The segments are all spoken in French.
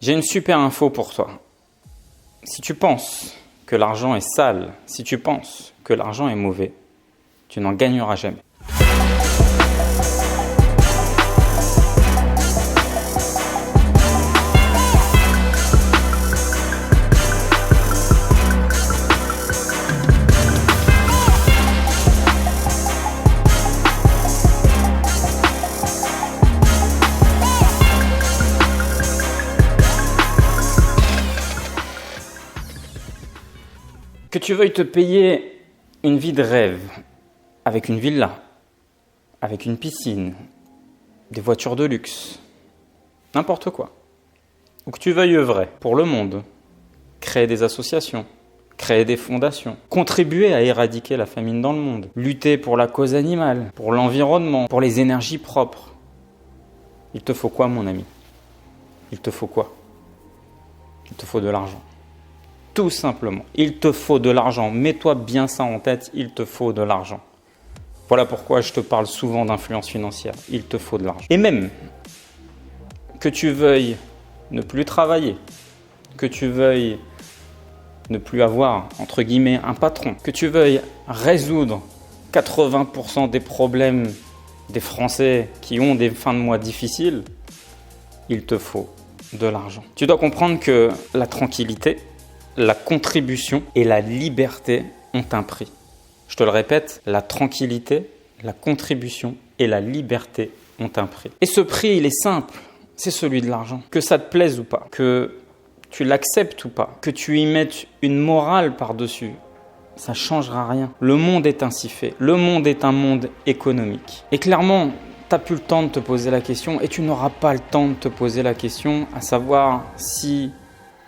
J'ai une super info pour toi. Si tu penses que l'argent est sale, si tu penses que l'argent est mauvais, tu n'en gagneras jamais. Que tu veuilles te payer une vie de rêve, avec une villa, avec une piscine, des voitures de luxe, n'importe quoi. Ou que tu veuilles œuvrer pour le monde, créer des associations, créer des fondations, contribuer à éradiquer la famine dans le monde, lutter pour la cause animale, pour l'environnement, pour les énergies propres. Il te faut quoi, mon ami? Il te faut quoi? Il te faut de l'argent. Tout simplement, il te faut de l'argent. Mets-toi bien ça en tête, il te faut de l'argent. Voilà pourquoi je te parle souvent d'influence financière. Il te faut de l'argent. Et même que tu veuilles ne plus travailler, que tu veuilles ne plus avoir, entre guillemets, un patron, que tu veuilles résoudre 80% des problèmes des Français qui ont des fins de mois difficiles, il te faut de l'argent. Tu dois comprendre que la tranquillité, la contribution et la liberté ont un prix. Je te le répète, la tranquillité, la contribution et la liberté ont un prix. Et ce prix, il est simple, c'est celui de l'argent. Que ça te plaise ou pas, que tu l'acceptes ou pas, que tu y mettes une morale par-dessus, ça ne changera rien. Le monde est ainsi fait. Le monde est un monde économique. Et clairement, tu n'as plus le temps de te poser la question et tu n'auras pas le temps de te poser la question à savoir si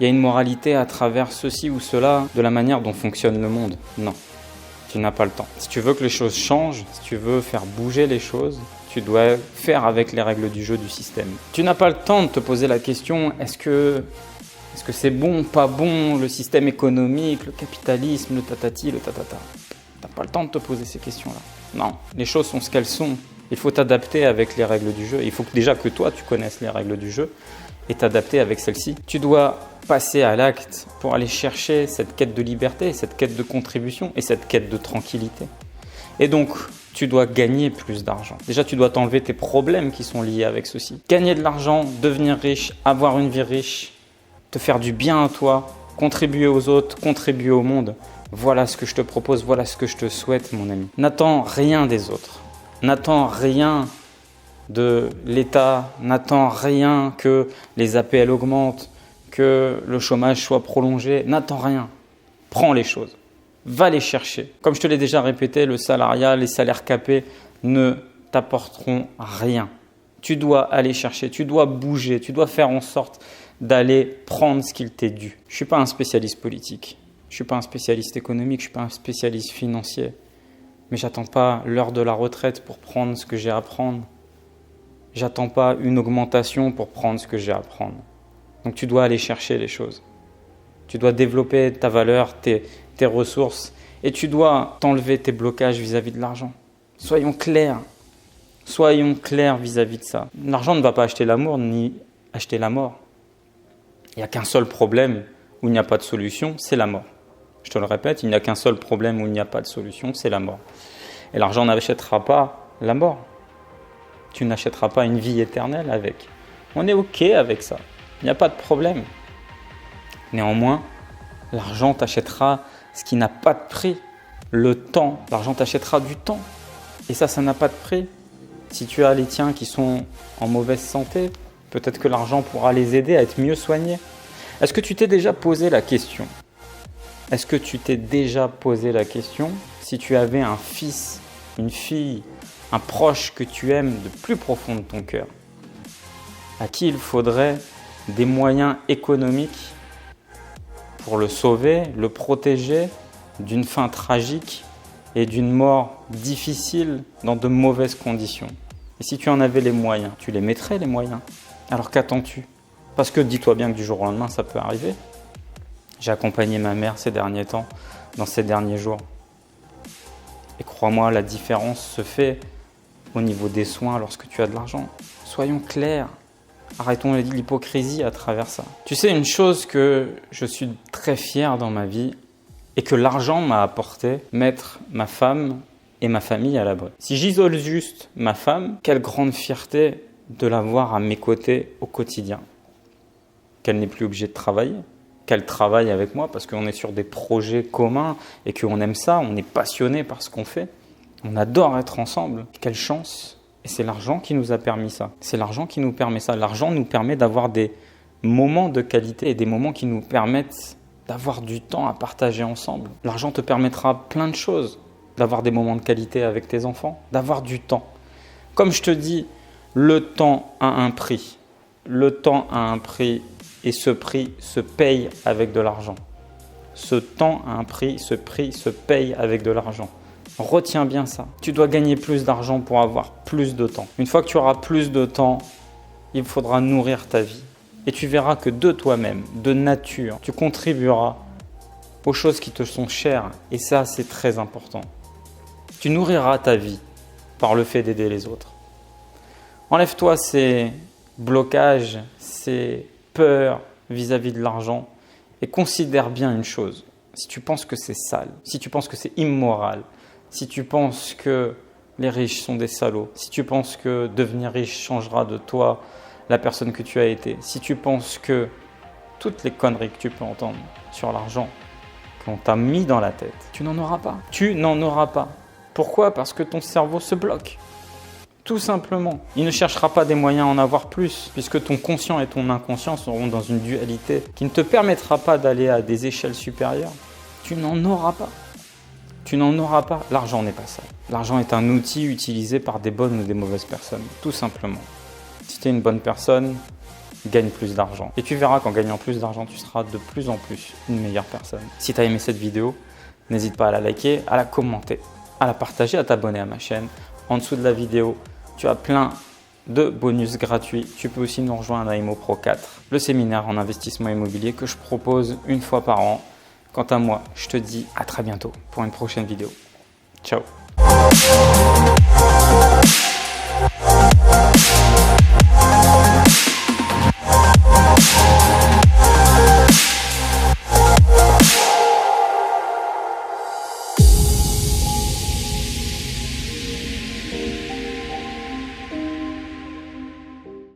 il y a une moralité à travers ceci ou cela de la manière dont fonctionne le monde. Non, tu n'as pas le temps. Si tu veux que les choses changent, si tu veux faire bouger les choses, tu dois faire avec les règles du jeu du système. Tu n'as pas le temps de te poser la question, est-ce que c'est bon, pas bon, le système économique, le capitalisme, le tatati, le tatata. Tu n'as pas le temps de te poser ces questions-là. Non, les choses sont ce qu'elles sont. Il faut t'adapter avec les règles du jeu. Il faut déjà que toi, tu connaisses les règles du jeu et t'adapter avec celles-ci. Tu dois passer à l'acte pour aller chercher cette quête de liberté, cette quête de contribution et cette quête de tranquillité. Et donc, tu dois gagner plus d'argent. Déjà, tu dois t'enlever tes problèmes qui sont liés avec ceci. Gagner de l'argent, devenir riche, avoir une vie riche, te faire du bien à toi, contribuer aux autres, contribuer au monde. Voilà ce que je te propose, voilà ce que je te souhaite, mon ami. N'attends rien des autres. N'attends rien de l'État, n'attends rien que les APL augmentent, que le chômage soit prolongé, n'attends rien. Prends les choses, va les chercher. Comme je te l'ai déjà répété, le salariat, les salaires capés ne t'apporteront rien. Tu dois aller chercher, tu dois bouger, tu dois faire en sorte d'aller prendre ce qu'il t'est dû. Je ne suis pas un spécialiste politique, je ne suis pas un spécialiste économique, je ne suis pas un spécialiste financier, mais je n'attends pas l'heure de la retraite pour prendre ce que j'ai à prendre. J'attends pas une augmentation pour prendre ce que j'ai à prendre. Donc tu dois aller chercher les choses. Tu dois développer ta valeur, tes ressources et tu dois t'enlever tes blocages vis-à-vis de l'argent. Soyons clairs vis-à-vis de ça. L'argent ne va pas acheter l'amour ni acheter la mort. Il n'y a qu'un seul problème où il n'y a pas de solution, c'est la mort. Je te le répète, il n'y a qu'un seul problème où il n'y a pas de solution, c'est la mort. Et l'argent n'achètera pas la mort. Tu n'achèteras pas une vie éternelle avec. On est OK avec ça. Il n'y a pas de problème. Néanmoins, l'argent t'achètera ce qui n'a pas de prix. Le temps. L'argent t'achètera du temps. Et ça n'a pas de prix. Si tu as les tiens qui sont en mauvaise santé, peut-être que l'argent pourra les aider à être mieux soignés. Est-ce que tu t'es déjà posé la question? Est-ce que tu t'es déjà posé la question si tu avais un fils, une fille, un proche que tu aimes de plus profond de ton cœur, à qui il faudrait des moyens économiques pour le sauver, le protéger d'une fin tragique et d'une mort difficile dans de mauvaises conditions. Et si tu en avais les moyens, tu les mettrais les moyens. Alors qu'attends-tu? Parce que dis-toi bien que du jour au lendemain, ça peut arriver. J'ai accompagné ma mère ces derniers temps, dans ces derniers jours. Et crois-moi, la différence se fait au niveau des soins lorsque tu as de l'argent. Soyons clairs. Arrêtons l'hypocrisie à travers ça. Tu sais, une chose que je suis très fier dans ma vie et que l'argent m'a apporté, mettre ma femme et ma famille à l'abri. Si j'isole juste ma femme, quelle grande fierté de l'avoir à mes côtés au quotidien. Qu'elle n'est plus obligée de travailler, qu'elle travaille avec moi parce qu'on est sur des projets communs et qu'on aime ça, on est passionné par ce qu'on fait. On adore être ensemble. Quelle chance! Et c'est l'argent qui nous a permis ça. C'est l'argent qui nous permet ça. L'argent nous permet d'avoir des moments de qualité et des moments qui nous permettent d'avoir du temps à partager ensemble. L'argent te permettra plein de choses. D'avoir des moments de qualité avec tes enfants, d'avoir du temps. Comme je te dis, le temps a un prix. Le temps a un prix et ce prix se paye avec de l'argent. Ce temps a un prix, ce prix se paye avec de l'argent. Retiens bien ça. Tu dois gagner plus d'argent pour avoir plus de temps. Une fois que tu auras plus de temps, il faudra nourrir ta vie. Et tu verras que de toi-même, de nature, tu contribueras aux choses qui te sont chères. Et ça, c'est très important. Tu nourriras ta vie par le fait d'aider les autres. Enlève-toi ces blocages, ces peurs vis-à-vis de l'argent et considère bien une chose. Si tu penses que c'est sale, si tu penses que c'est immoral, si tu penses que les riches sont des salauds, si tu penses que devenir riche changera de toi la personne que tu as été, si tu penses que toutes les conneries que tu peux entendre sur l'argent qu'on t'a mis dans la tête, tu n'en auras pas. Tu n'en auras pas. Pourquoi ? Parce que ton cerveau se bloque. Tout simplement. Il ne cherchera pas des moyens à en avoir plus, puisque ton conscient et ton inconscient seront dans une dualité qui ne te permettra pas d'aller à des échelles supérieures. Tu n'en auras pas. Tu n'en auras pas. L'argent n'est pas ça. L'argent est un outil utilisé par des bonnes ou des mauvaises personnes, tout simplement. Si tu es une bonne personne, gagne plus d'argent. Et tu verras qu'en gagnant plus d'argent, tu seras de plus en plus une meilleure personne. Si tu as aimé cette vidéo, n'hésite pas à la liker, à la commenter, à la partager, à t'abonner à ma chaîne. En dessous de la vidéo, tu as plein de bonus gratuits. Tu peux aussi nous rejoindre à Imo Pro 4, le séminaire en investissement immobilier que je propose une fois par an. Quant à moi, je te dis à très bientôt pour une prochaine vidéo. Ciao.